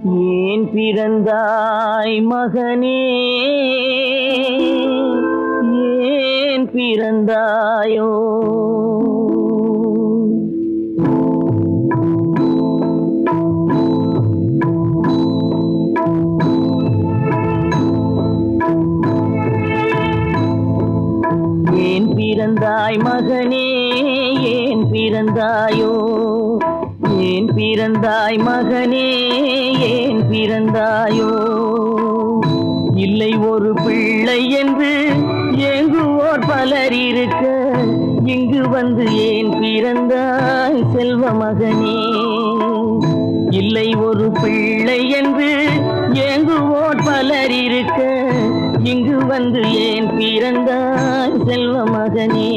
ஏன் பிறந்தாய் மகனே, ஏன் பிறந்தாயோ? ஏன் பிறந்தாய் மகனே, ஏன் பிறந்தாயோ? ஏன் பிறந்தாய் மகனே, ஏன் பிறந்தாயோ? இல்லை ஒரு பிள்ளை என்று ஏங்குவோர் பலர் இருக்க, இங்கு வந்து ஏன் பிறந்தாய் செல்வ மகனே? இல்லை ஒரு பிள்ளை என்று ஏங்குவோர் பலர் இருக்க, இங்கு வந்து ஏன் பிறந்தாய் செல்வ மகனே?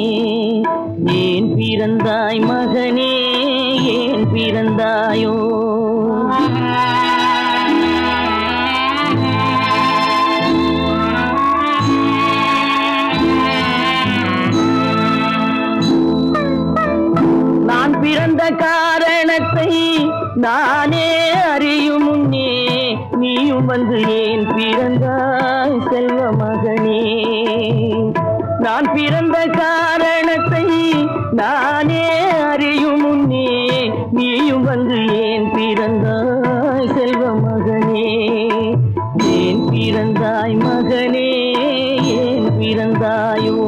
ஏன் பிறந்தாய் மகனே, ஏன் பிறந்தாயோ? நான் பிறந்த காரணத்தை நானே அறியும் முன்னே, நீயும் வந்து ஏன் பிறந்தாய் செல்வ மகனே? நான் பிறந்த காரணத்தை நானே அறியும் முன்னே, நீயும் வந்து ஏன் பிறந்தாய் செல்வ மகனே? ஏன் பிறந்தாய் மகனே, ஏன் பிறந்தாயோ?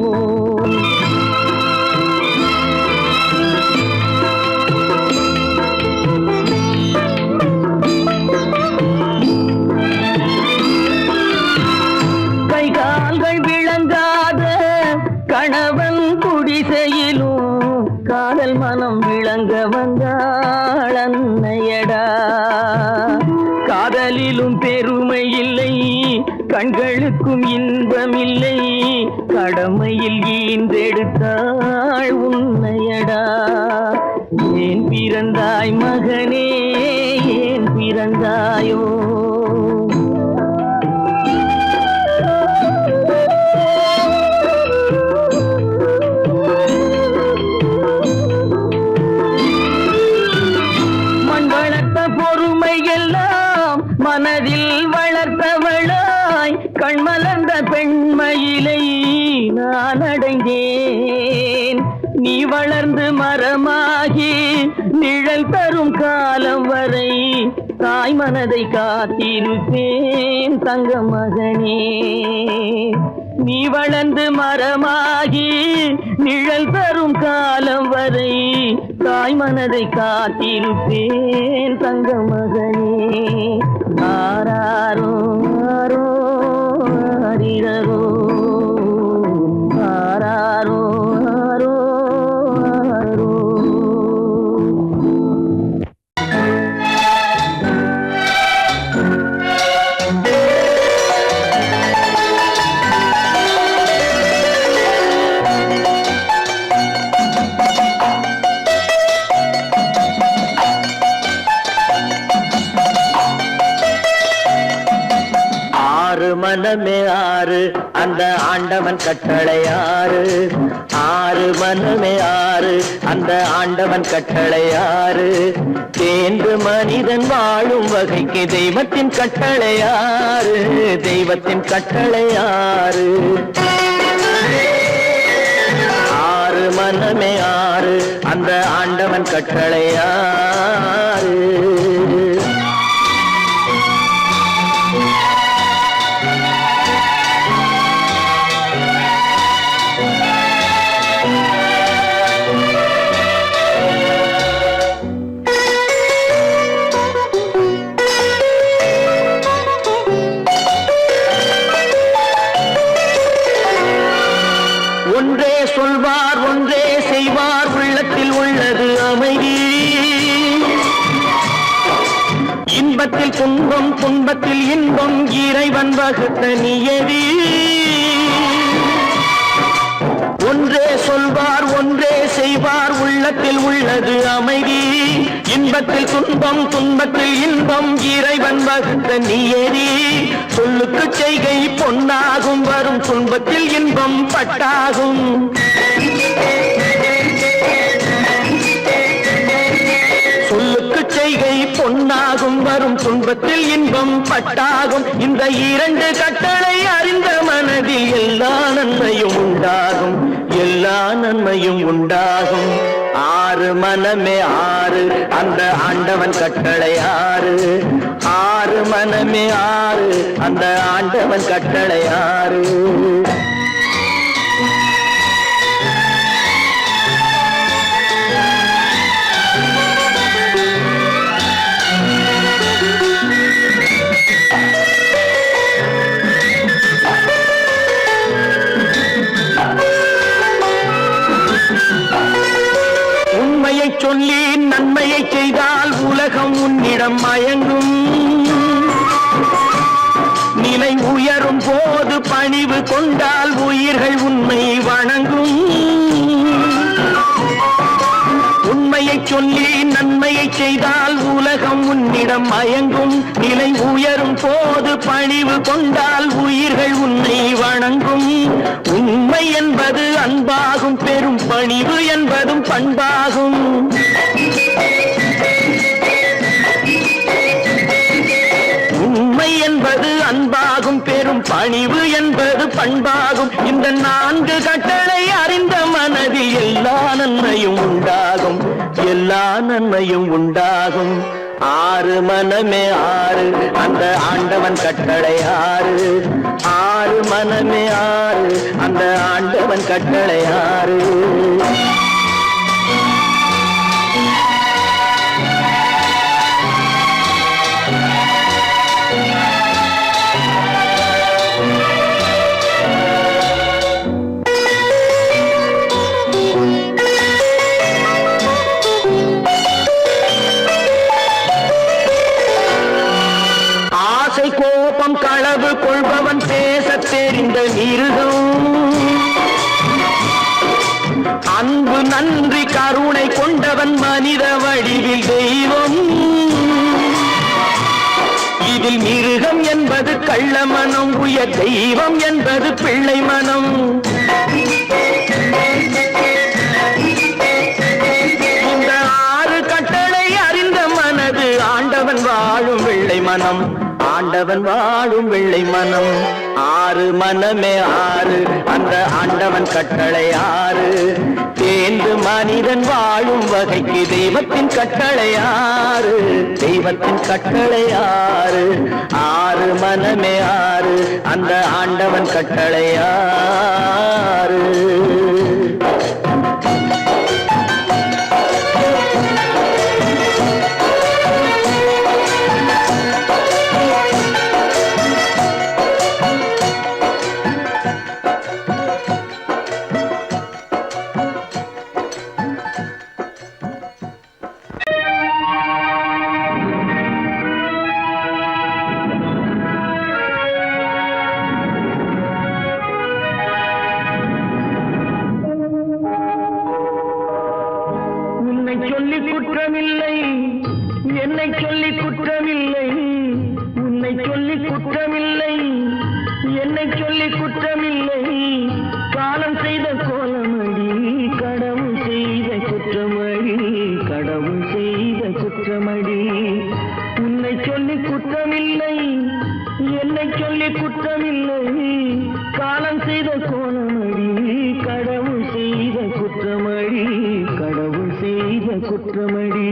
கணவன் குடிசையிலும் காதல் மனம் விளங்க வந்தாள் அன்னையடா. காதலிலும் பெருமை இல்லை, கண்களுக்கும் இன்பம் இல்லை, கடமையில் ஈன்றெடுத்தாள் உன்னையடா. ஏன் பிறந்தாய் மகனே, ஏன் பிறந்தாயோ? மனதில் வளர்த்தவளாய் கண்மலர்ந்த பெண்மயிலை நான் அடைந்தேன். நீ வளர்ந்து மரமாகி நிழல் தரும் காலம் வரை தாய் மனதை காத்திருப்பேன் தங்க மகனே. நீ வளர்ந்து மரமாகி நிழல் தரும் காலம் வரை தாய் மனதை காத்திருப்பேன் தங்க மகனே. ஆராரோ ஆரோ ஆரிரரோ, ஆராரோ ஆரோ ஆரோ. மனமே ஆறு, அந்த ஆண்டவன் கட்டளை ஆறு. ஆறு மனமே ஆறு, அந்த ஆண்டவன் கட்டளை ஆறு. தேர்ந்து மனிதன் வாழும் வகைக்கு தெய்வத்தின் கட்டளை ஆறு, தெய்வத்தின் கட்டளை ஆறு. ஆறு மனமே ஆறு, அந்த ஆண்டவன் கட்டளை ஆறு. ஒன்றே சொல்வார், ஒன்றே செய்வார், உள்ளத்தில் உள்ளது அமைதி. இன்பத்தில் துன்பம், துன்பத்தில் இன்பம், இறைவன் வகுத்த நியதி. ஒன்றே சொல்வார், ஒன்றே செய்வார், உள்ளத்தில் உள்ளது அமைதி. இன்பத்தில் துன்பம், துன்பத்தில் இன்பம், இறைவன் வகுத்த நியதி. சொல்லுக்கு செய்கை பொன்னாகும், வரும் துன்பத்தில் இன்பம் பட்டாகும். சொல்லுக்கு பொய்கை பொன்னாகும், வரும் துன்பத்தில் இன்பம் பட்டாகும். இந்த இரண்டு கட்டளை அறிந்த மனதில் எல்லா நன்மையும் உண்டாகும், எல்லா நன்மையும் உண்டாகும். ஆறு மனமே ஆறு, அந்த ஆண்டவன் கட்டளை ஆறு. ஆறு மனமே ஆறு, அந்த ஆண்டவன் கட்டளை ஆறு. உண்மையை சொல்லி நன்மையை செய்தால் உலகம் உன்னிடம் மயங்கும். நிலை உயரும் போது பணிவு கொண்டால் உயிர்கள் உன்னை வணங்கும். உண்மையை சொல்லி நன்மையை செய்தால் உலகம் உன்னிடம் மயங்கும். நிலை உயரும் போது பணிவு கொண்டால் உயிர்கள் உன்னை வணங்கும். உண்மை என்பது அன்பாகும், பெரும் பணிவு என்பதும் பண்பாகும். உண்மை என்பது அன்பாகும், பெரும் பணிவு என்பது பண்பாகும். இந்த நான்கு கட்டளை அறிந்த மனதில் எல்லா நன்மையும் உண்டாகும், எல்லா நன்மையும் உண்டாகும். ஆறு மனமே ஆறு, அந்த ஆண்டவன் கட்டளை ஆறு. ஆறு மனமே ஆறு, அந்த ஆண்டவன் கட்டளை ஆறு. கோபம் களவு கொள்பவன் பேச தெரிந்த மிருகம். அன்பு நன்றி கருணை கொண்டவன் மனித வடிவில் தெய்வம். இதில் மிருகம் என்பது கள்ள மனம், உயர் தெய்வம் என்பது பிள்ளை மனம். இந்த ஆறு கட்டளை அறிந்த மனது ஆண்டவன் வாழும் வெள்ளை மனம், ஆண்டவன் வாழும் வெள்ளை மனம். ஆறு மனமே ஆறு, அந்த ஆண்டவன் கட்டளை ஆறு. தேர்ந்து மனிதன் வாழும் வகைக்கு தெய்வத்தின் கட்டளை ஆறு, தெய்வத்தின் கட்டளை ஆறு. ஆறு மனமே ஆறு, அந்த ஆண்டவன் கட்டளை ஆறு. சொல்லி குற்றமில்லை, என்னை சொல்லி குற்றமில்லை. உன்னை சொல்லி குற்றமில்லை, என்னை சொல்லி குற்றமில்லை. காலம் செய்த கோலமடி, கடவுள் செய்த குற்றமடி, கடவுள் செய்த குற்றமடி. உன்னை சொல்லி குற்றமில்லை, என்னை சொல்லி குற்றமில்லை. காலம் செய்த கோலமடி, கடவுள் செய்த குற்றமடி, கடவுள் செய்த குற்றமடி.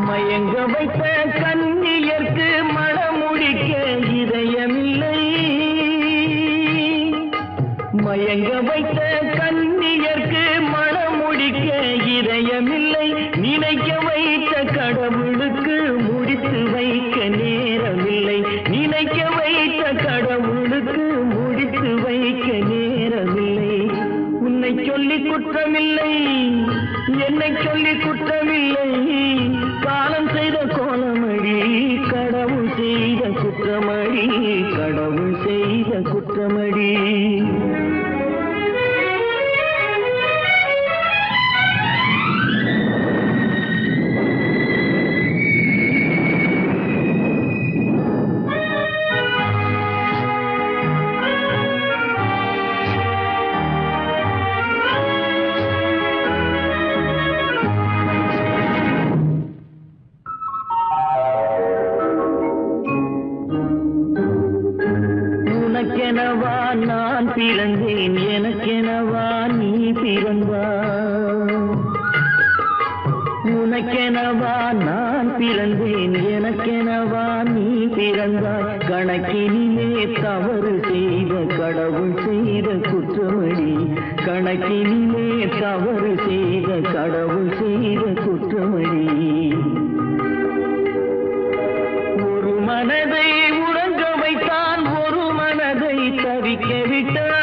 மயங்க வைத்த கண்ணியர்க்கு மனமுடிக்க இதயமில்லை. மயங்க வைத்த கண்ணியர்க்கு மனமுடிக்க இதயமில்லை. நினைக்க வைத்த கடவுளுக்கு முடித்து வைக்க நேரமில்லை. நினைக்க வைத்த கடவுளுக்கு முடித்து வைக்க நேரமில்லை. உன்னை சொல்லி குற்றமில்லை, என்னை சொல்லி குற்றமில்லை. காலம் செய்த கோலமடி, கடவுள் செய்த குற்றமடி, கடவுள் செய்த குற்றமடி. உனக்கெனவா நான் பிறந்தேன், எனக்கெனவா நீ பிறந்தாய். கணக்கினிலே தவறு செய்த கடவுள் செய்த குற்றமடி, கணக்கினிலே தவறு செய்த கடவுள் செய்த குற்றமடி. ஒரு மனதை உறங்க வைத்தான், ஒரு மனதை தவிக்க விட்டான்.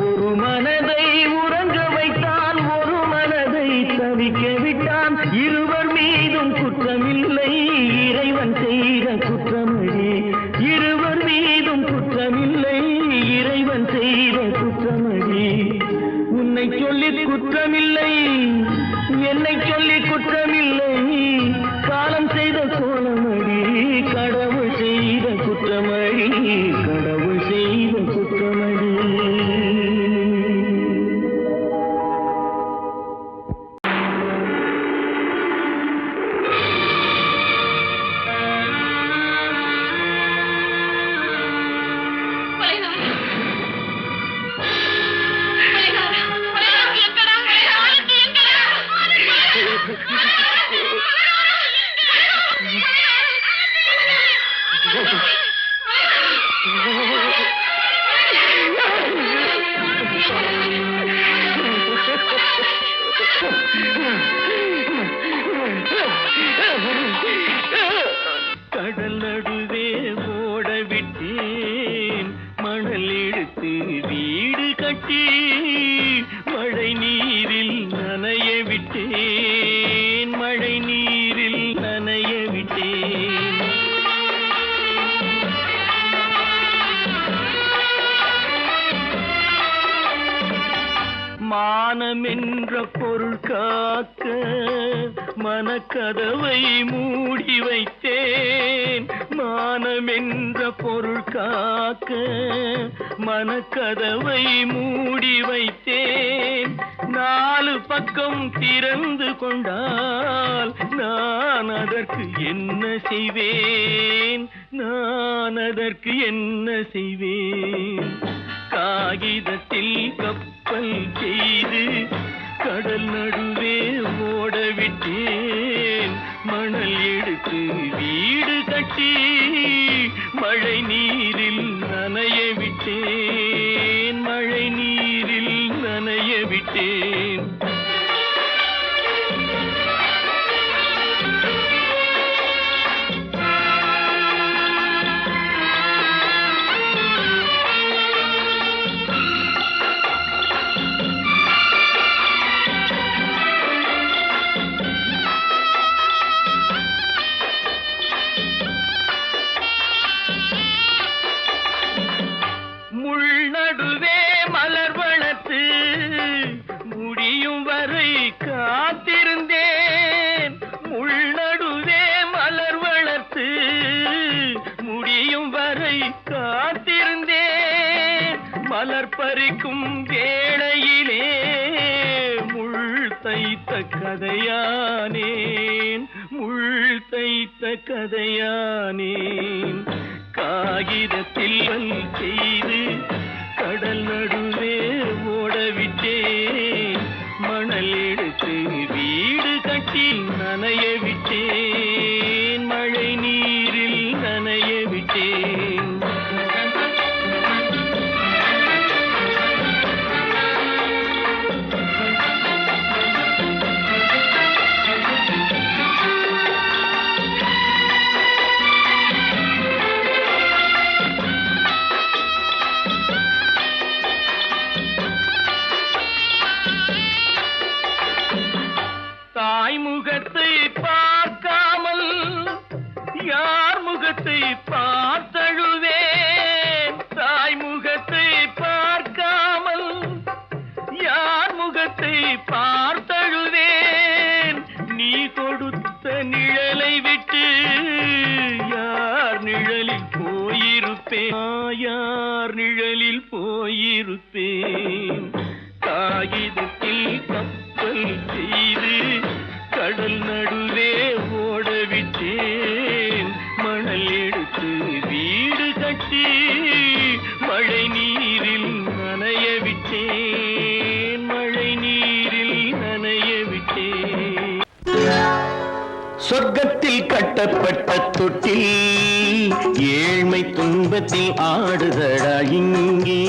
ஒரு மனதை உறங்க வைத்தான், ஒரு மனதை தவிக்க விட்டான். இருவர் மீதும் குற்றமில்லை, இறைவன் செய்த குற்றமடி. இருவர் மீதும் குற்றமில்லை, இறைவன் செய்த குற்றமடி. உன்னை சொல்லி குற்றமில்லை, என்னை சொல்லி குற்றமில்லை, காலம் செய்த கோலமடி. கடவுள் செய்த குற்றமடி, கடவுள் செய்த குற்றமடி. கடல் நடுவே ஓட விட்டேன், மணல் எடுத்து வீடு கட்டி மழை நீரில் நனைய விட்டேன், மழை நீரில் நனைய விட்டேன். மானம் என்ற பொருள் காக்க மனக்கதவை மூடி வைத்தேன். மானம் என்ற பொருள் காக்க மனக்கதவை மூடி வைத்தேன். நாலு பக்கம் திறந்து கொண்டால் நான் அதற்கு என்ன செய்வேன், நான் அதற்கு என்ன செய்வேன். காகிதத்தில் கப்பல் செய்து கடல் நடுவே ஓட விட்டேன், மணல் எடுத்து வீடு கட்டி மழை நீரில் நனைய விட்டேன், மழை நீரில் நனைய விட்டேன். முடியும் வரை காத்திருந்தேன், முள்நடுவே மலர் வளர்த்து முடியும் வரை காத்திருந்தேன். மலர் பறிக்கும் வேளையிலே முள் தைத்த கதையானேன், முள் தைத்த கதையானேன். காகிதத்தில் செய்து கடல் நடுவே ஓடவிட்டேன், மணல் எடுத்து வீடு கட்டி நனைய விட்டேன், மழை நீரில் நனைய விட்டேன். முகத்தை பார்க்காமல் யார் முகத்தை பார்த்தழுவேன், தாய் முகத்தை பார்க்காமல் யார் முகத்தை பார்த்தழுவேன். நீ கொடுத்த நிழலை விட்டு யார் நிழலில் போயிருப்பேன், யார் நிழலில் போயிருப்பேன். காகிதத்தில் கப்பல் செய்து கடல் நடுவே ஓடவிட்டேன், மணல் எடுத்து வீடு கட்டி மழை நீரில் நனைய விட்டேன், மழை நீரில் நனைய சொர்க்கத்தில் கட்டப்பட்ட தொட்டில் ஏழ்மை துன்பத்தில் ஆடுதடா இங்கே.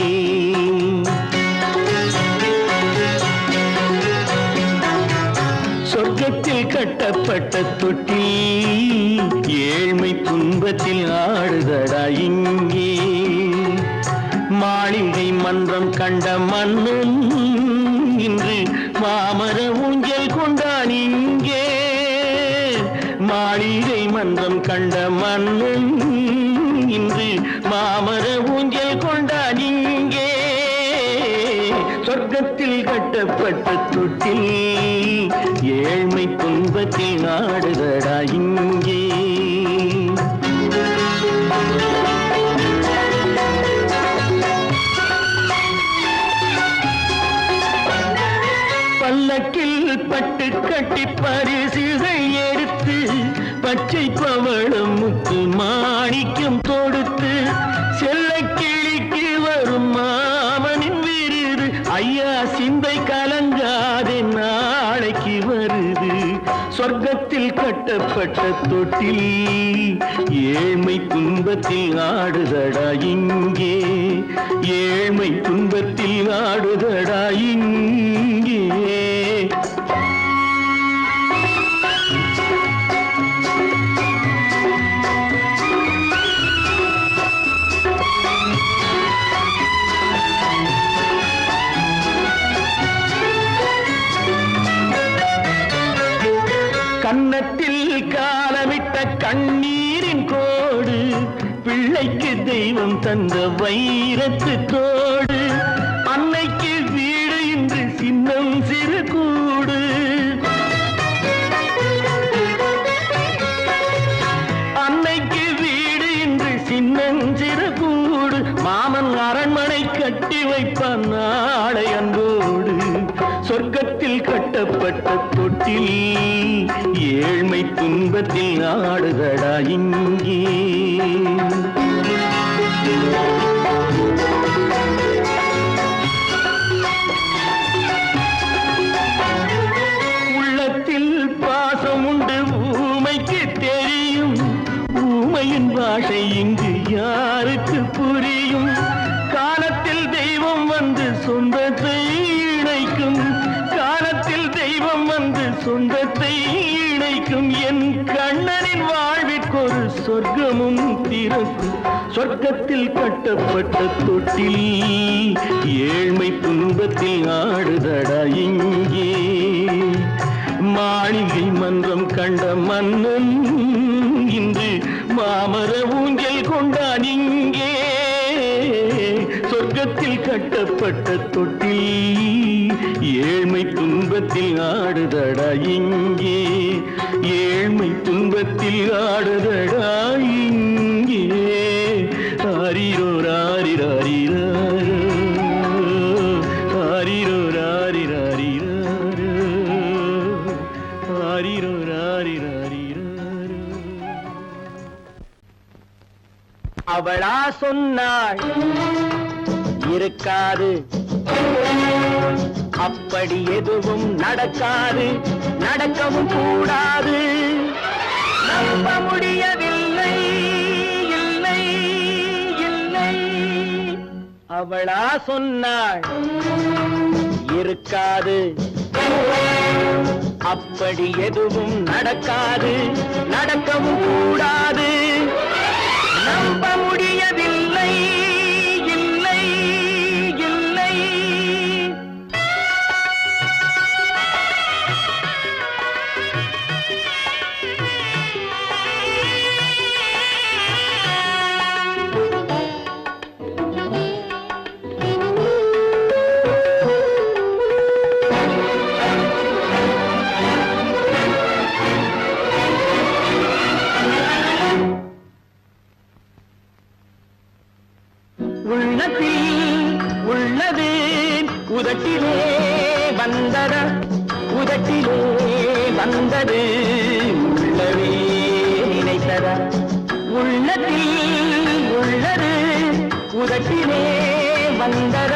சொர்க்கத்தில் கட்டப்பட்ட தொட்டில் ஏழ்மை துன்பத்தில் ஆடுதடா இங்கே. மாளிகை மன்றம் கண்ட மன்னன் இன்று மாமர ஊஞ்சல் கொண்டான் இங்கே. மாளிகை மன்றம் கண்ட மன்னன் இன்று மாமர ஊஞ்சல் கொண்டான் இங்கே. சொர்க்கத்தில் கட்டப்பட்ட தொட்டில் ஏழ்மை துன்பத்தில் ஆடுதடா இங்கே. பல்லக்கில் பட்டு கட்டி பரிசுகள் எடுத்து பச்சை பவளம் முத்து மாணிக்கம் தொடுத்து செல்ல கிளிக்கு வரும் மாமனின் விருது. ஐயா சிந்தை கலங்காதே நாளைக்கு வருது. சொர்க்கத்தில் கட்டப்பட்ட தொட்டில் ஏழ்மை துன்பத்தில் ஆடுதடா இங்கே. ஏழ்மை துன்பத்தில் ஆடுதடா இங்கே. கன்னத்தில் காலமிட்ட கண்ணீரின் கோடு பிள்ளைக்கு தெய்வம் தந்த வைரத்து தோடு. அன்னைக்கு வீடு இன்று சின்னம் சிறு கூடு. அன்னைக்கு வீடு இன்று சின்னம் சிறு கூடு. மாமன் அரண்மனை கட்டி வைப்பான் நாளை அன்போடு. சொர்க்கத்தில் கட்டப்பட்ட தொட்டில் ஏழ்மை துன்பத்தில் ஆடுதடா இங்கே. உள்ளத்தில் பாசம் உண்டு ஊமைக்கு தெரியும். ஊமையின் பாஷை இங்கு யாருக்கு புரியும்? காலத்தில் தெய்வம் வந்து சொந்தத்தை இணைக்கும். காலத்தில் தெய்வம் வந்து சொந்தத்தை இணைக்கும். என் கண்ணனின் வாழ்விற்கொரு சொர்க்கமும் திறக்கும். சொர்க்கத்தில் கட்டப்பட்ட தொட்டில் ஏழ்மை துன்பத்தில் ஆடுதடா இங்கே. மாளிகை மன்றம் கண்ட மன்னன் இன்று மாமர ஊஞ்சல் கொண்டான் இங்கே. சொர்க்கத்தில் கட்டப்பட்ட தொட்டில் ஏழ்மை துன்பத்தில் ஆடுதடா இங்கே. ஏழ்மை துன்பத்தில் ஆடுதடா இங்கே. ஆரிரோ ராரிராரிரோ ஆரிரோ ராரிராரிரோ ஆரிரோ ராரிராரிரோ. அவளா சொன்னாள் இருக்காது, அப்படி எதுவும் நடக்காது, நடக்கவும் கூடாது. நம்ப முடியவில்லை, இல்லை இல்லை. அவளா சொன்னாள் இருக்காது, அப்படி எதுவும் நடக்காது, நடக்கவும் கூடாது. நம்ப முடியவில்லை, இல்லை இல்லை. உதட்டிலே வந்தத, உதட்டிலே வந்தது உள்ளவே நினைத்தத. உள்ளத்தில் உள்ளது உதட்டிலே வந்தத,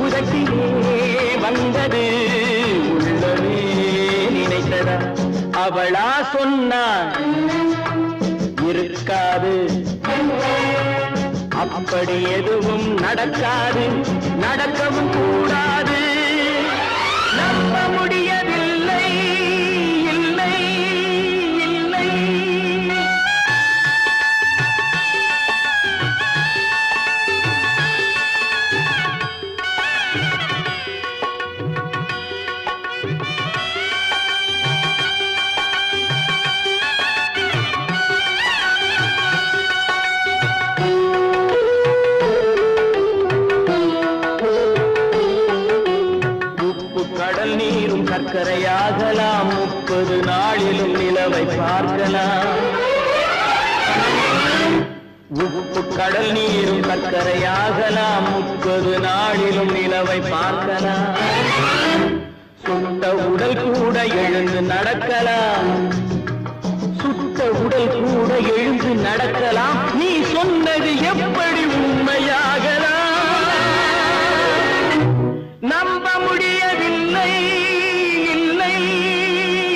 உதட்டிலே வந்தது உள்ளவே நினைத்தத. அவளா சொன்னாள் இருக்காது, அப்படி எதுவும் நடக்காது, நடக்கவும் கூடாது. நம்ப முடியவில்லை, இல்லை இல்லை. கடல் நீரும் சர்க்கரையாகலாம், 30 நாளிலும் நிலவை பார்க்கலாம். உப்பு கடல் நீரும் சர்க்கரையாகலாம், 30 நாளிலும் நிலவை பார்க்கலாம். சுட்ட உடல் கூட எழுந்து நடக்கலாம், சுட்ட உடல் கூட எழுந்து நடக்கலாம். நீ சொன்னது எப்படி உண்மையாகலாம்? நம்ப முடியவில்லை, இல்லை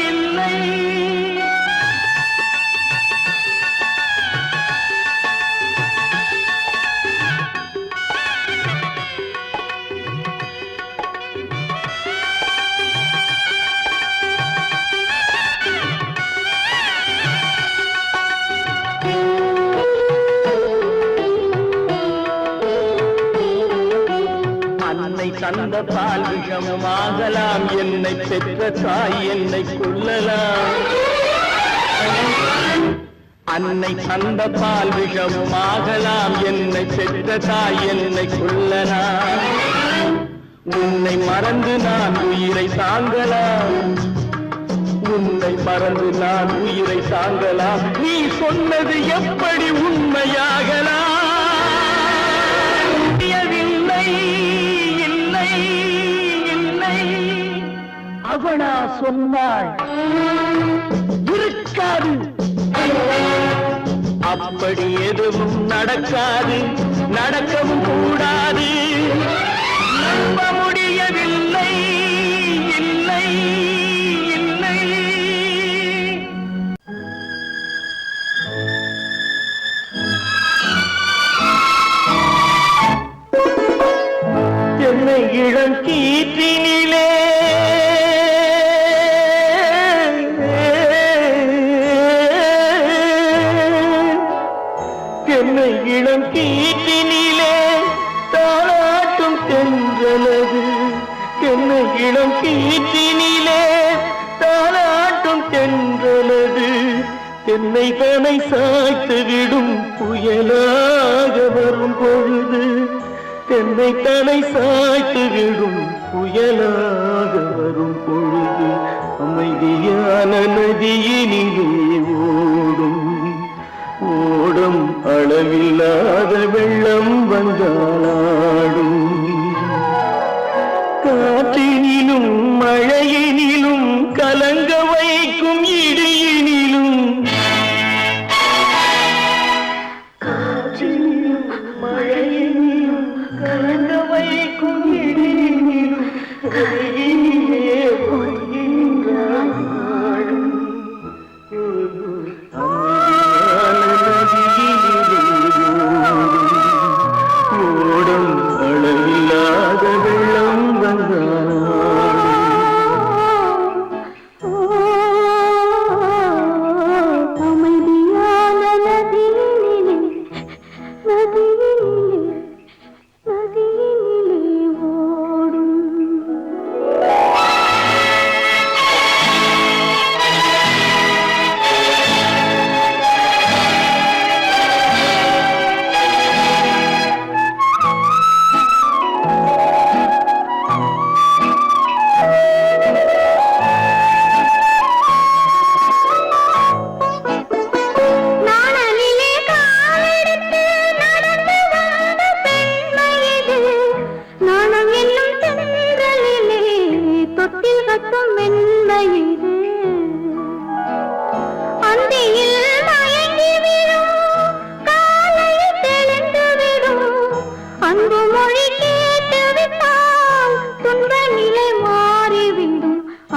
இல்லை. அன்னை தந்த பால் விஷமாகலாம், என்னை பெற்ற தாய் என்னை கொல்லலாம். அன்னை தந்த பால் விஷமாகலாம், என்னை பெற்ற தாய் என்னை கொல்லலாம். உன்னை மறந்து நான் உயிரை தாங்கலாம், உன்னை மறந்து நான் உயிரை தாங்கலாம். நீ சொன்னது எப்படி உண்மையாகலாம்? அவனா சொன்னாள் இருக்காது, அப்படி எதுவும் நடக்காது, நடக்கவும் கூடாது. நம்ப முடியவில்லை, இல்லை இல்லை. என்னை இளம் கீற்றினிலே என்னை இளம் கீற்றினிலே தாளாட்டும் தென்றலது, என்னை இளம் கீற்றினிலே தாளாட்டும் தென்றலது. என்னை தனை சாய்த்து விடும் புயலாக வரும் பொழுது, என்னை தனை சாய்த்து விடும் புயலாக வரும் பொழுது. அமைதியான நதியினிலே ஓடும் ஓடும் அளவில்லாத வெள்ளம் வந்தாளாடும். காற்றினிலும் மழையினிலும் கலங்க வைக்கும் இடியினிலும், காற்றினிலும் மழையினிலும் கலங்க வைக்கும் இடியினிலும் கையினிலே போகின்றாள். ஓடும் அளவில்லாத வெள்ளம் வந்தாள். அமைதியான நதியினிலே நதியினிலே நதியினிலே ஓடும்.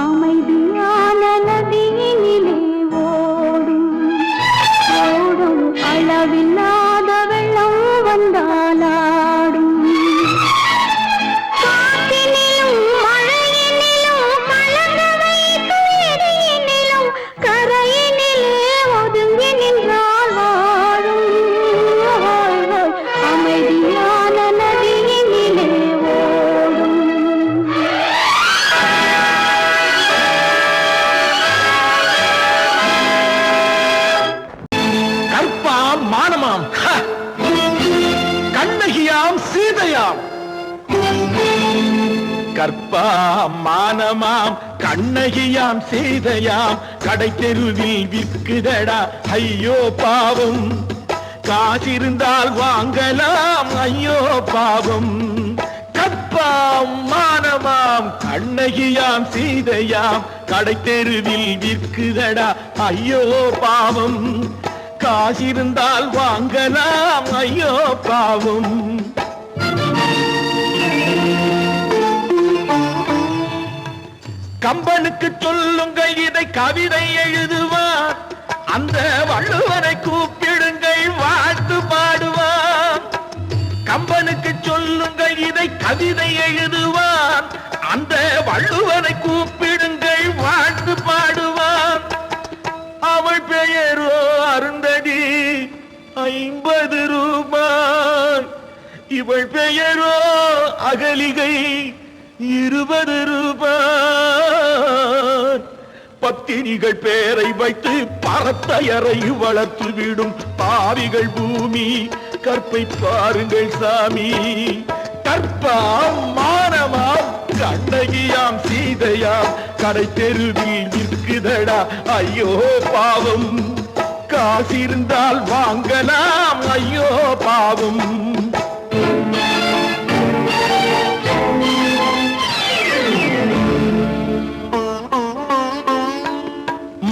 அமைதியான நதியினிலே கற்பாம் மானமாம் கண்ணகியாம் சீதையாம் கடை தெருவில் விற்குதடா ஐயோ பாவம் காசிருந்தால் வாங்கலாம் ஐயோ பாவம் கற்பாம் மானமாம் கண்ணகியாம் சீதையாம் கடை தெருவில் விற்குதடா ஐயோ பாவம் காசிருந்தால் வாங்கலாம் ஐயோ பாவம் கம்பனுக்கு சொல்லுங்கள் இதை கவிதை எழுதுவார் அந்த வள்ளுவரை கூப்பிடுங்கள் வாழ்த்து பாடுவார் கம்பனுக்கு சொல்லுங்கள் இதை கவிதை எழுதுவார் அந்த வள்ளுவரை கூப்பிடுங்கள் வாழ்த்து பாடுவார் அவள் பெயரோ அருந்ததி 50 ரூபாய் இவள் பெயரோ அகலிகை 20 ரூபாய் பத்தினிகள் பேரை வைத்து பரத்தையரை வளர்த்து விடும் பாவிகள் பூமி கற்பை பாருங்கள் சாமி கற்பாம் மானமாம் கண்ணகியாம் சீதையாம் கடை தெருவில் விற்குதடா ஐயோ பாவம் காசிருந்தால் வாங்கலாம் ஐயோ பாவம்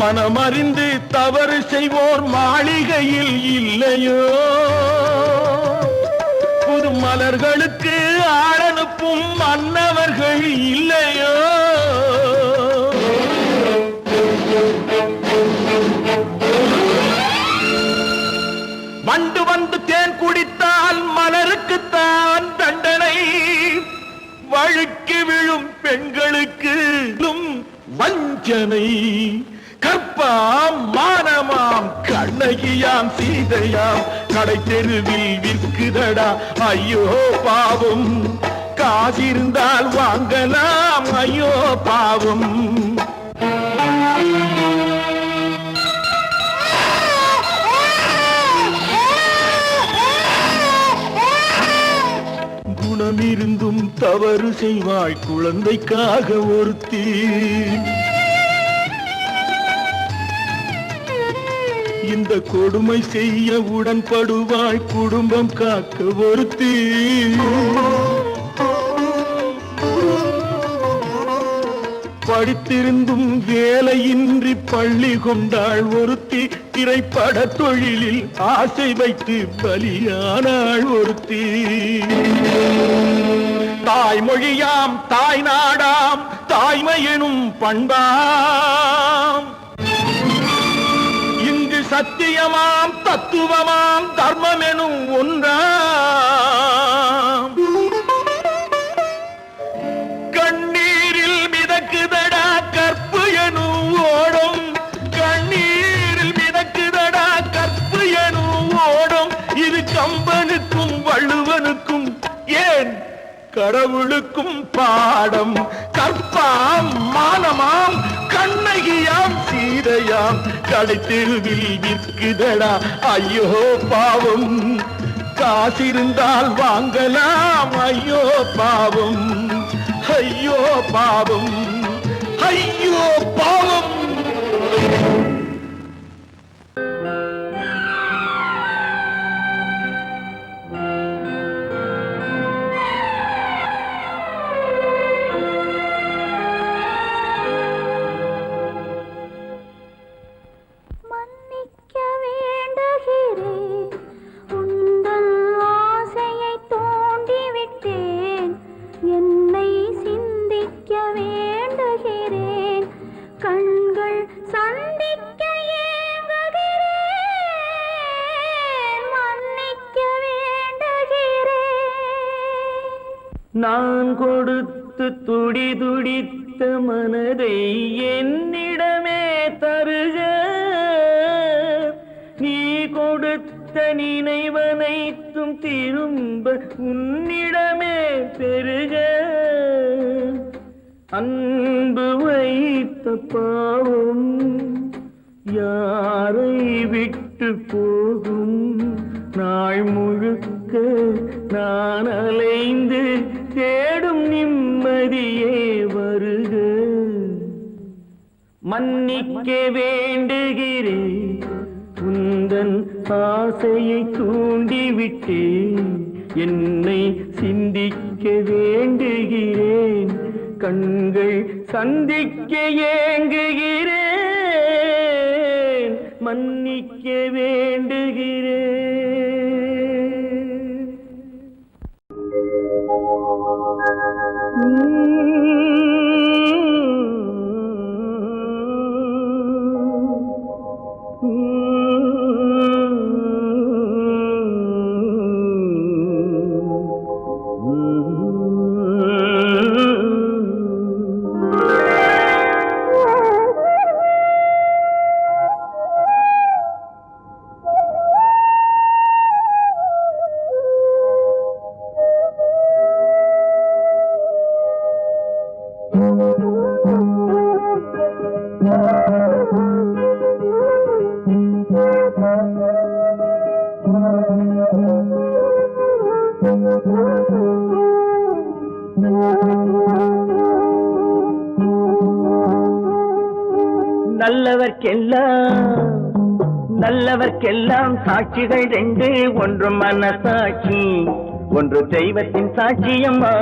மனமறிந்து தவறு செய்வோர் மாளிகையில் இல்லையோ புது மலர்களுக்கு ஆளனுப்பும் மன்னவர்கள் இல்லையோ வண்டு வந்து தேன் குடித்தால் மலருக்குத்தான் தண்டனை வழுக்கி விழும் பெண்களுக்கு வஞ்சனை கற்பாம் மானமாம் கண்ணகியாம் சீதையாம் கடை தெருவில் விற்குதடா ஐயோ பாவம் காசிருந்தால் வாங்கலாம் ஐயோ பாவம் குணமிருந்தும் தவறு செய்வாய் குழந்தைக்காக ஒருத்தி இந்த கொடுமை செய்ய உடன்படுவாய் குடும்பம் காக்க ஒருத்தி படித்திருந்தும் வேலையின்றி பள்ளி கொண்டாள் ஒருத்தி திரைப்பட தொழிலில் ஆசை வைத்து பலியானாள் ஒருத்தி தாய்மொழியாம் தாய் நாடாம் தாய்மையெனும் பண்பாம் சத்தியமாம் தத்துவமாம் தர்மம் எனும் ஒன்றாம் கண்ணீரில் மிதக்குதடா கற்பு எனும் ஓடும் கண்ணீரில் மிதக்குதடா கற்பு எனும் ஓடும் இது கம்பனுக்கும் வள்ளுவனுக்கும் ஏன் கடவுளுக்கும் பாடம் கற்பாம் மானமாம் கண்ணகியாம் சீதையாம் கடை தெருவில் விற்குதடா ஐயோ பாவம் காசிருந்தால் வாங்கலாம் ஐயோ பாவம் ஐயோ பாவம் ஐயோ பாவம் நான் கொடுத்து துடி துடித்த மனதை என்னிடமே தருக நீ கொடுத்த நினைவனைத்தும் திரும்ப உன்னிடமே பெருக அன்பு வைத்த பாவம் யாரை விட்டு போகும் நாள் முழுக்க நான் அலைந்து தேடும் நிம்மதி நதியே வருக, மன்னிக்க வேண்டுகிறேன், உந்தன் ஆசையை தூண்டிவிட்டேன், என்னை சிந்திக்க வேண்டுகிறேன், கண்கள் சந்திக்க ஏங்குகிறேன், மன்னிக்க வேண்டுகிறேன். நல்லவர்க்கெல்லாம் சாட்சிகள் ரெண்டு, ஒன்று மனசாட்சி, ஒன்று தெய்வத்தின் சாட்சியம்மா.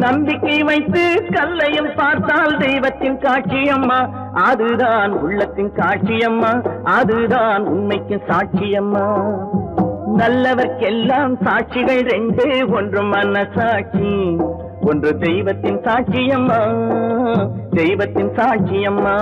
நம்பிக்கை வைத்து கல்லையும் பார்த்தால் தெய்வத்தின் காட்சியம்மா, அதுதான் உள்ளத்தின் காட்சியம்மா, அதுதான் உண்மைக்கு சாட்சியம்மா. நல்லவர்க்கெல்லாம் சாட்சிகள் ரெண்டு, ஒன்று மனசாட்சி, ஒன்று தெய்வத்தின் சாட்சியம்மா, தெய்வத்தின் சாட்சியம்மா.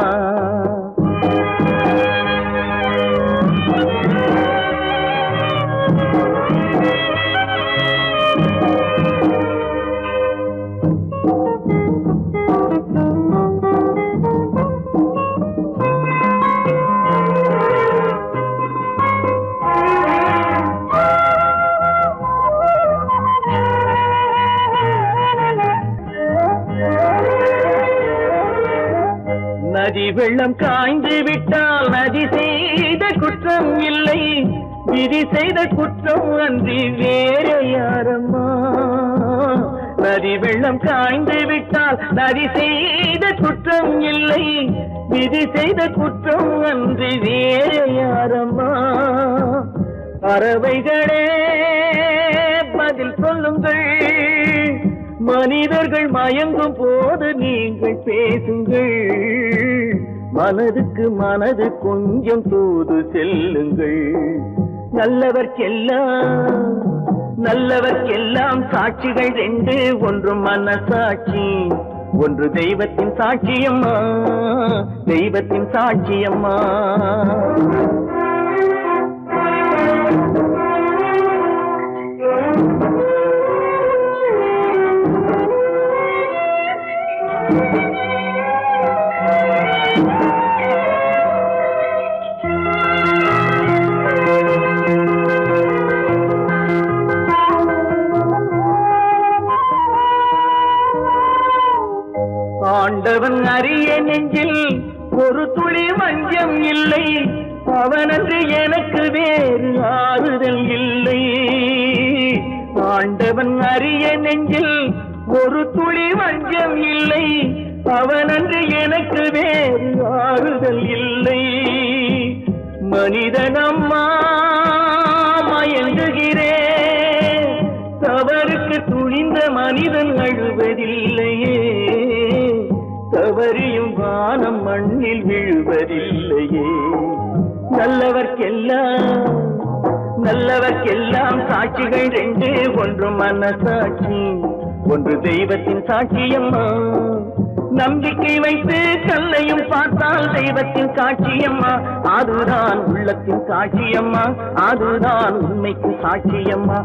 நதி வெள்ளம் காய்ந்து விட்டால் நதி செய்த குற்றம் இல்லை, விதி செய்த குற்றம் அன்றி வேற யாரம்மா. நதி வெள்ளம் காய்ந்து விட்டால் நதி செய்த குற்றம் இல்லை, விதி செய்த குற்றம் அன்றி வேற யாரம்மா. பறவைகளே பதில் சொல்லுங்கள், மனிதர்கள் மயங்கும் போது நீங்கள் பேசுங்கள், மனதுக்கு மனது கொஞ்சம் தூது செல்லுங்கள். நல்லவர்க்கெல்லாம் சாட்சிகள் ரெண்டு, ஒன்று மனசாட்சி, ஒன்று தெய்வத்தின் சாட்சியம்மா, தெய்வத்தின் சாட்சியம்மா. ஆண்டவன் அறிய நெஞ்சில் ஒரு துளி வஞ்சம் இல்லை, அவனன்று எனக்கு வேறு ஆறுதல் இல்லை. ஆண்டவன் அறிய நெஞ்சில் ஒரு துளி வஞ்சம் இல்லை, அவனன்று எனக்கு வேறு ஆறுதல் இல்லை. மனிதனம்மா மயங்குகிறேன், தவறுக்கு துணிந்த மனிதன் அழுவதில்லையே, தவறியும் வானம் மண்ணில் விழுவதில்லையே. நல்லவர்க்கெல்லாம் சாட்சிகள் ரெண்டு, ஒன்று மனசாட்சி, ஒன்று தெய்வத்தின் சாட்சியம்மா. நம்பிக்கை வைத்து கல்லையும் பார்த்தால் தெய்வத்தின் காட்சியம்மா, அதுதான் உள்ளத்தின் காட்சியம்மா, அதுதான் உண்மைக்கு சாட்சியம்மா.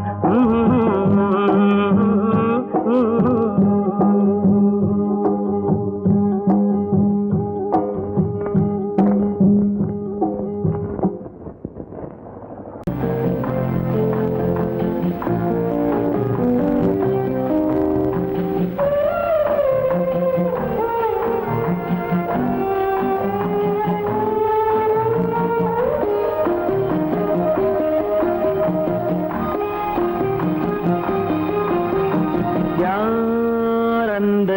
அந்த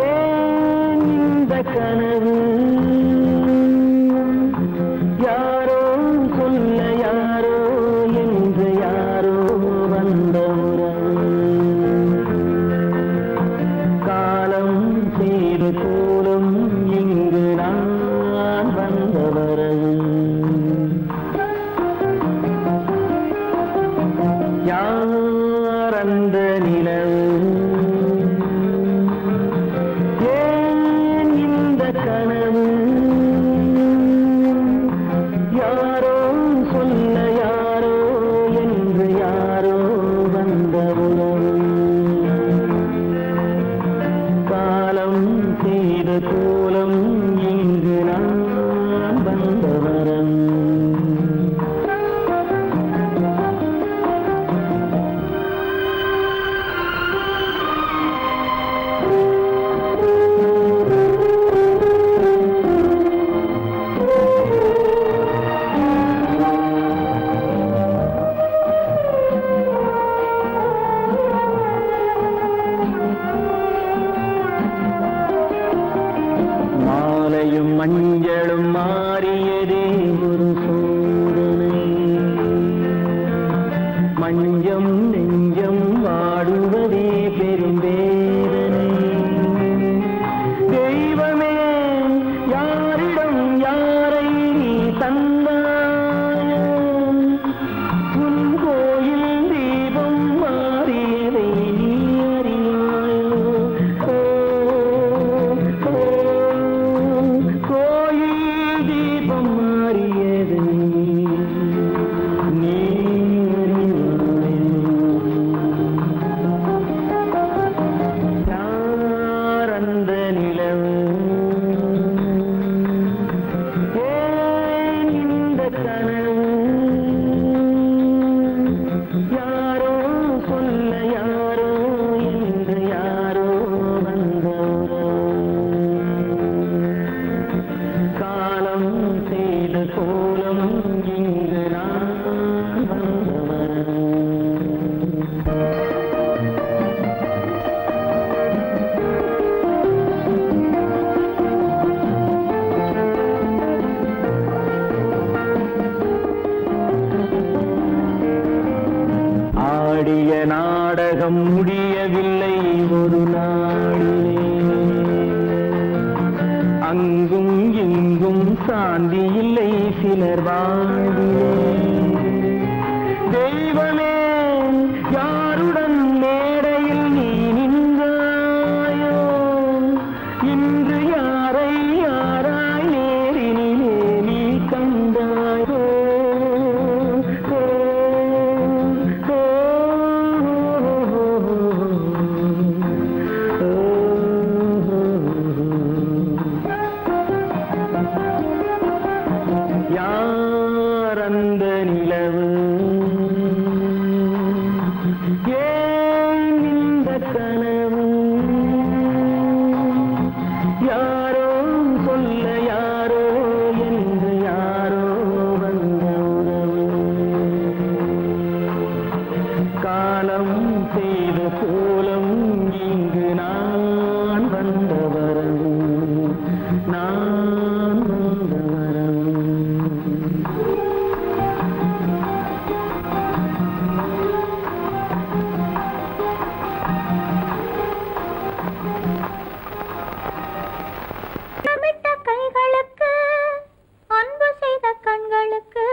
ஏன் இந்த கனவு யாரோ சொல்ல யாரோ என்று யாரோ வந்த உறவு காலம் செய்த கோலம் இங்கு நான் வந்த வரவு யார் அந்த நிலவு ஏன் இந்த கனவு யாரோ சொல்ல யாரோ என்று யாரோ வந்த உறவு காலம் செய்த கோலம் இங்கு நான் வந்த வரவு மாலையும் மஞ்சளும் மாறியதே ஒரு சோதனை மஞ்சம் நெஞ்சம் வாடுவதே பெரும் வேதனை தெய்வமே யாரிடம் யாரை நீ தந்தாயோ உன் கோயில் தீபம் மாறியதை நீ அறியாயோ கோயில் தீபம் மாறியது நீ யார் அந்த நிலவு ஏன் இந்த கனவு யாரோ சொல்ல யாரோ என்று யாரோ வந்த காலம் செய்த கோலம் இங்கு நான் வந்தவர் ஆடிய நாடகம் முடியவில்லை ஒரு நாளிலே அங்கும் இங்கும் சாந்தி இல்லை சிலர் வாழ்விலே தெய்வமே யாருடன் மேடையில் நீ நின்றாயோ இன்று யாரை யாராய் நேரினிலே நீ கண்டாயோ யார் அந்த நிலவு ஏன் இந்த கனவு யாரோ சொல்ல யாரோ என்று யாரோ வந்த உறவு காலம் செய்த கோலம் இங்கு நான் வந்த வரவு நான் வந்த வரவு தமிட்ட கைகளுக்கு அன்பு செய்த கண்களுக்கு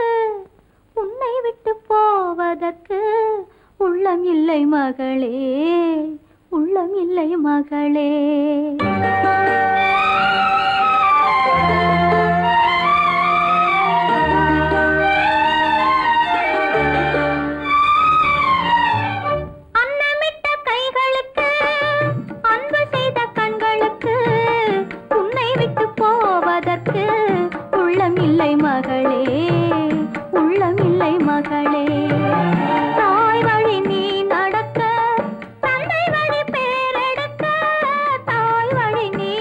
உன்னை விட்டு போவதற்கு உள்ளம் இல்லை மகளே உள்ளம் இல்லை மகளே அன்னமிட்ட கைகளுக்கு அன்பு செய்த கண்களுக்கு உன்னை விட்டு போவதற்கு உள்ளம் இல்லை மகளே உள்ளம் இல்லை மகளே தாய் வழி நீ நடக்க தந்தை வழி பேரெடுக்க தாய் வழி நீ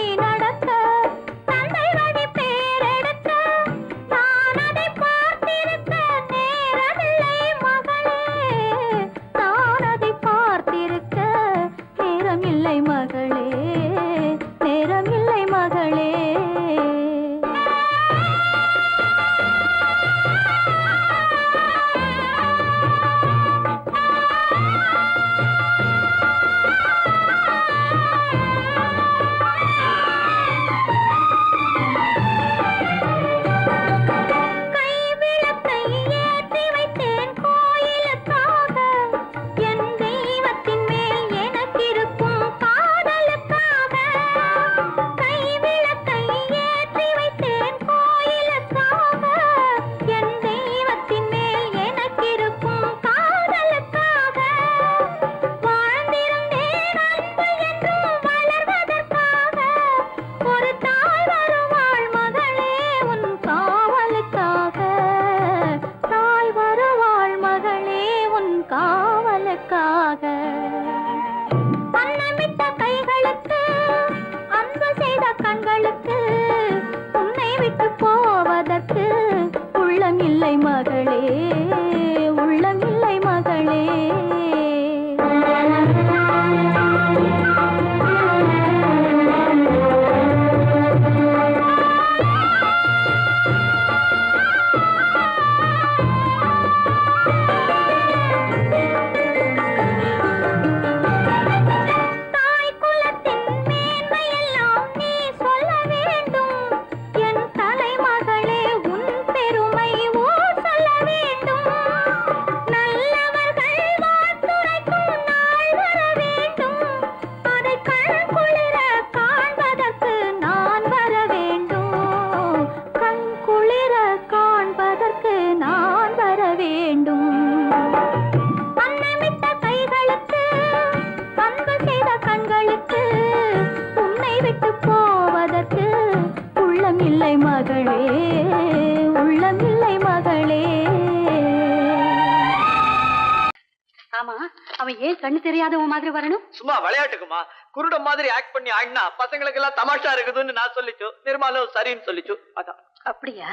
அவன் ஏன் கண்ணு தெரியாதவன் மாதிரி வரணும்? சும்மா விளையாட்டுக்குமா, குருட மாதிரி ஆக்ட் பண்ணி ஆடினா பசங்களுக்கு எல்லாம் தமாஷா இருக்குதுன்னு நான் சொல்லிச்சு. நிர்மலும் சரின்னு சொல்லிச்சு. அதான். அப்படியா?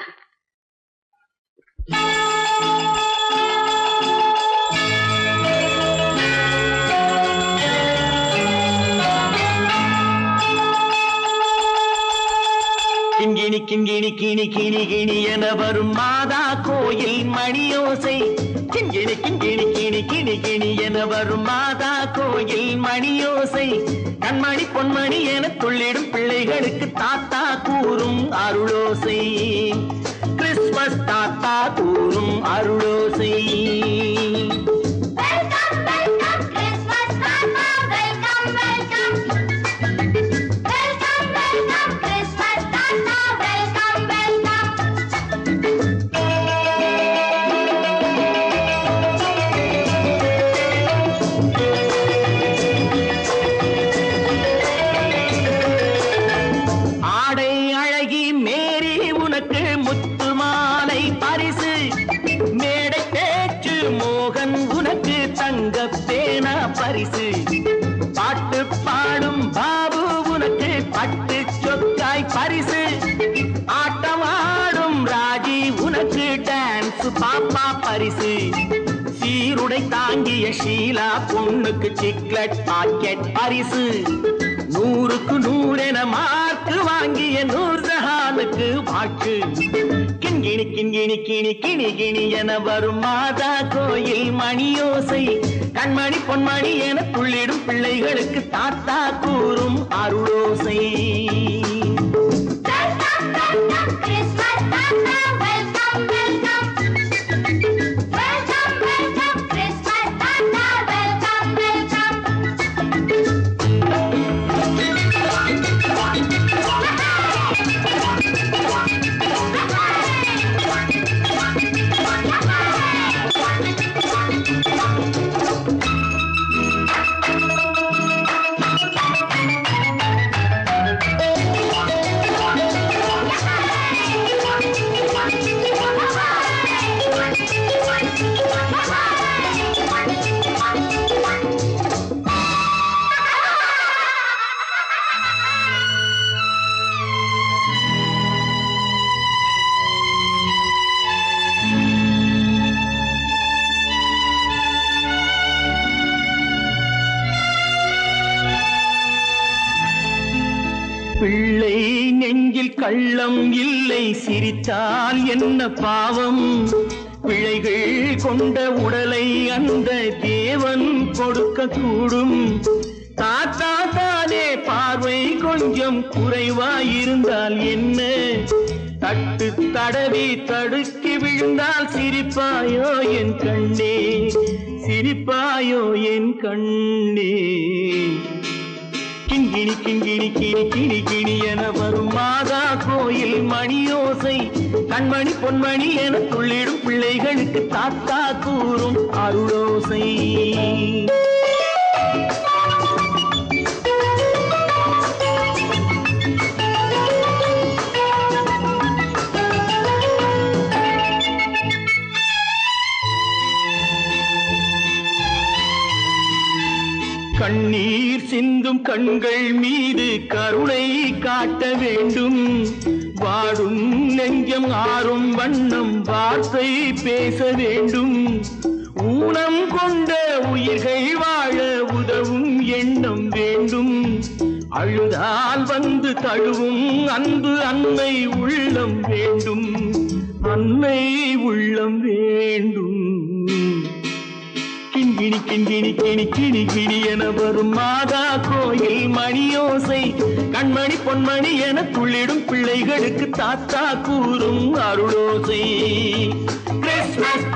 கிண்கிணி கிண்கிணி கிணி கிணி கிணி என வரும் மாதா கோயில் மணியோசை. கிண்கிணி கிண்கிணி கிணி கிணி கிணி என வரும் மாதா கோயில் மணியோசை. கண்மணி பொன்மணி என துள்ளிடும் பிள்ளைகளுக்கு தாத்தா கூறும் அருளோசை. கிறிஸ்துமஸ் தாத்தா கூறும் அருளோசை. பாட்டு பாடும் பாபு உனக்கு பட்டு சொக்காய் பரிசு. ஆட்டமாடும் ராஜி உனக்கு டான்ஸ் பாப்பா பரிசு. சீருடை தாங்கிய ஷீலா பொண்ணுக்கு சிக்லெட் பாக்கெட் பரிசு. 100க்கு 100 என மார்க்கு வாங்கிய நூர்ஜஹானுக்கு வாக்கு. கிண்கிணி கிண்கிணி கிணி கிணி கிணி என வரும் மாதா கோயில் மணியோசை. கண்மணி பொன்மணி என துள்ளிடும் பிள்ளைகளுக்கு தாத்தா கூறும் அருளோசை. பிள்ளை நெஞ்சில் கள்ளம் இல்லை, சிரித்தால் என்ன பாவம். பிழைகள் கொண்ட உடலை அந்த தேவன் கொடுக்க கூடும். தாத்தா தானே பார்வை கொஞ்சம் குறைவாயிருந்தால் என்ன? தட்டு தடவி தடுக்கி விழுந்தால் சிரிப்பாயோ என் கண்ணே, சிரிப்பாயோ என் கண்ணே. கிண்கிணி கிண்கிணி கிணி கிணி கிணி என வரும் மாதா கோயில் மணியோசை. கண்மணி பொன்மணி என துள்ளிடும் பிள்ளைகளுக்கு தாத்தா கூறும் அருளோசை. கண்ணீர் சிந்தும் கண்கள் மீது கருணை காட்ட வேண்டும். வாடும் நெஞ்சம் ஆறும் வண்ணம் வார்த்தை பேச வேண்டும். ஊனம் கொண்ட உயிர்கள் வாழ உதவும் எண்ணம் வேண்டும். அழுதால் வந்து தழுவும் அன்பு அன்னை உள்ளம் வேண்டும், அன்னை உள்ளம் வேண்டும். கிண்கிணி கிண்கிணி கிணி கிணி கிணி என வரும் மாதா கோயில் மணியோசை. கண்மணி பொன்மணி என துள்ளிடும் பிள்ளைகளுக்கு தாத்தா கூறும் அருளோசை. கிறிஸ்துமஸ்